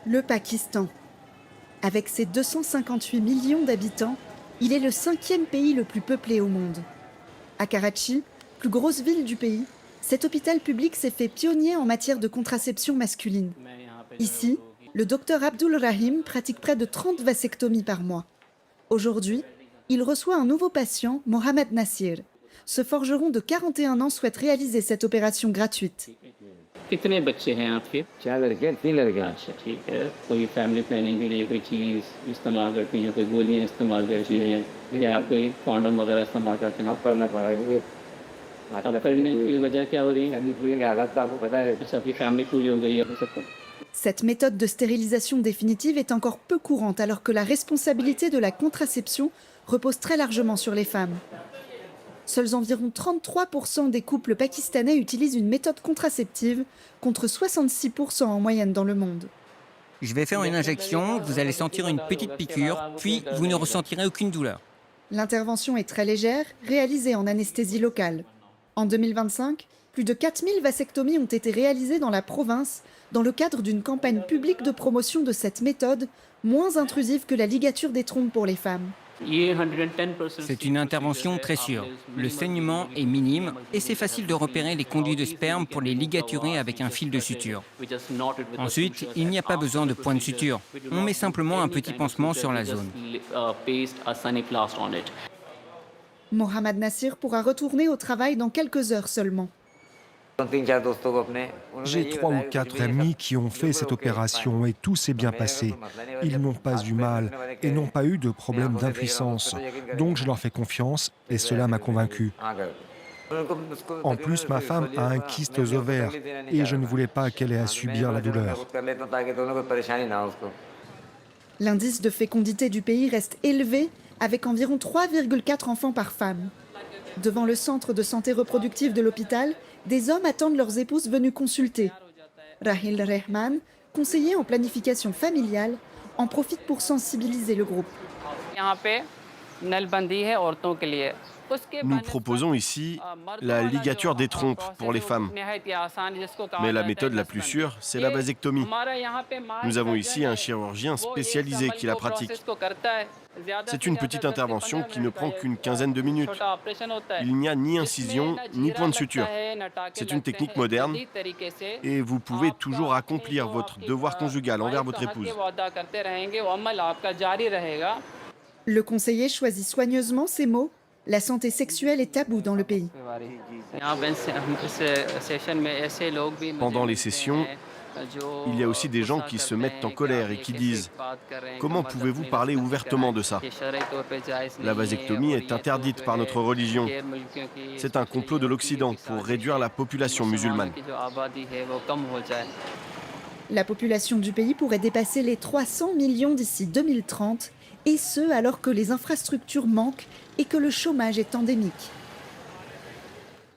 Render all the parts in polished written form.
Le Pakistan. Avec ses 258 millions d'habitants, il est le 5e pays le plus peuplé au monde. À Karachi, plus grosse ville du pays, cet hôpital public s'est fait pionnier en matière de contraception masculine. Ici, le docteur Abdul Rahim pratique près de 30 vasectomies par mois. Aujourd'hui, il reçoit un nouveau patient, Mohamed Nassir. Ce forgeron de 41 ans souhaite réaliser cette opération gratuite. कितने बच्चे हैं आपके? 4 लड़के हैं, 3 लड़के हैं। अच्छा ठीक है। कोई फैमिली प्लानिंग के लिए कोई चीज़ इस्तेमाल करती हैं, कोई गोलियाँ इस्तेमाल करती हैं या कोई कॉन्डोम वगैरह इस्तेमाल करते हैं? अब करना पड़ा है क्योंकि अब करने की वजह क्या हो रही है? फैमिली पूरी की हालत तो आपको पता है। अच्छा आपकी फैमिली पूरी हो गई है अभी सबको? Cette méthode de stérilisation définitive est encore peu courante alors que la responsabilité de la contraception repose très largement sur les femmes. Seuls environ 33% des couples pakistanais utilisent une méthode contraceptive contre 66% en moyenne dans le monde. Je vais faire une injection, vous allez sentir une petite piqûre, puis vous ne ressentirez aucune douleur. L'intervention est très légère, réalisée en anesthésie locale. En 2025, plus de 4000 vasectomies ont été réalisées dans la province dans le cadre d'une campagne publique de promotion de cette méthode, moins intrusive que la ligature des trompes pour les femmes. C'est une intervention très sûre. Le saignement est minime et c'est facile de repérer les conduits de sperme pour les ligaturer avec un fil de suture. Ensuite, il n'y a pas besoin de point de suture. On met simplement un petit pansement sur la zone. Mohamed Nassir pourra retourner au travail dans quelques heures seulement. J'ai 3 ou 4 amis qui ont fait cette opération et tout s'est bien passé. Ils n'ont pas eu mal et n'ont pas eu de problème d'impuissance. Donc je leur fais confiance et cela m'a convaincu. En plus, ma femme a un kyste aux ovaires et je ne voulais pas qu'elle ait à subir la douleur. L'indice de fécondité du pays reste élevé avec environ 3,4 enfants par femme. Devant le centre de santé reproductive de l'hôpital, des hommes attendent leurs épouses venues consulter. Rahil Rehman, conseiller en planification familiale, en profite pour sensibiliser le groupe. Nous proposons ici la ligature des trompes pour les femmes. Mais la méthode la plus sûre, c'est la vasectomie. Nous avons ici un chirurgien spécialisé qui la pratique. C'est une petite intervention qui ne prend qu'une quinzaine de minutes. Il n'y a ni incision, ni point de suture. C'est une technique moderne et vous pouvez toujours accomplir votre devoir conjugal envers votre épouse. Le conseiller choisit soigneusement ces mots. La santé sexuelle est taboue dans le pays. Pendant les sessions, il y a aussi des gens qui se mettent en colère et qui disent « Comment pouvez-vous parler ouvertement de ça ?» La vasectomie est interdite par notre religion. C'est un complot de l'Occident pour réduire la population musulmane. La population du pays pourrait dépasser les 300 millions d'ici 2030, et ce alors que les infrastructures manquent et que le chômage est endémique.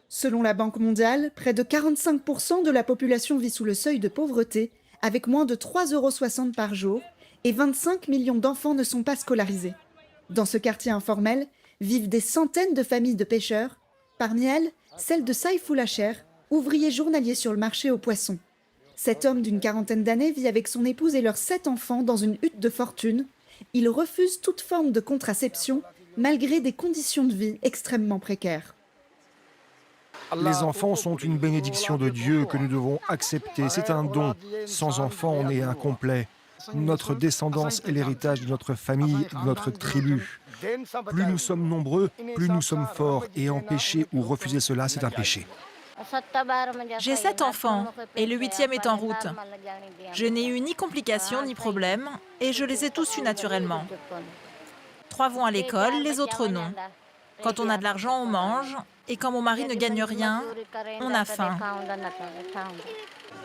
Selon la Banque mondiale, près de 45% de la population vit sous le seuil de pauvreté, avec moins de 3,60 € par jour, et 25 millions d'enfants ne sont pas scolarisés. Dans ce quartier informel, vivent des centaines de familles de pêcheurs, parmi elles, celle de Saïfoul Acher, ouvrier journalier sur le marché aux poissons. Cet homme d'une quarantaine d'années vit avec son épouse et leurs 7 enfants dans une hutte de fortune. Il refuse toute forme de contraception, malgré des conditions de vie extrêmement précaires. Les enfants sont une bénédiction de Dieu que nous devons accepter. C'est un don. Sans enfants, on est incomplet. Notre descendance est l'héritage de notre famille, de notre tribu. Plus nous sommes nombreux, plus nous sommes forts. Et empêcher ou refuser cela, c'est un péché. J'ai 7 enfants et le 8e est en route. Je n'ai eu ni complications ni problèmes et je les ai tous eus naturellement. 3 vont à l'école, les autres non. Quand on a de l'argent, on mange et quand mon mari ne gagne rien, on a faim.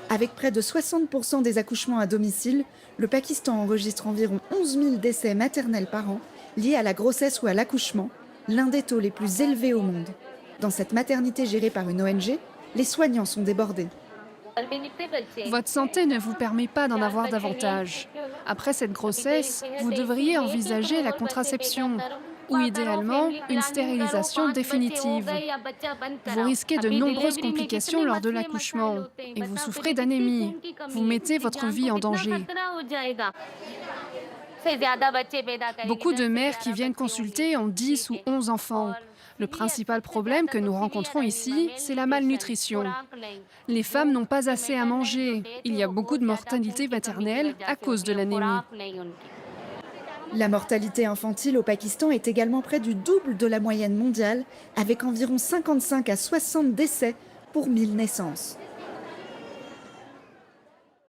Avec près de 60% des accouchements à domicile, le Pakistan enregistre environ 11 000 décès maternels par an liés à la grossesse ou à l'accouchement, l'un des taux les plus élevés au monde. Dans cette maternité gérée par une ONG, les soignants sont débordés. Votre santé ne vous permet pas d'en avoir davantage. Après cette grossesse, vous devriez envisager la contraception. ou idéalement une stérilisation définitive. Vous risquez de nombreuses complications lors de l'accouchement et vous souffrez d'anémie. Vous mettez votre vie en danger. Beaucoup de mères qui viennent consulter ont 10 ou 11 enfants. Le principal problème que nous rencontrons ici, c'est la malnutrition. Les femmes n'ont pas assez à manger. Il y a beaucoup de mortalité maternelle à cause de l'anémie. La mortalité infantile au Pakistan est également près du double de la moyenne mondiale, avec environ 55 à 60 décès pour 1000 naissances.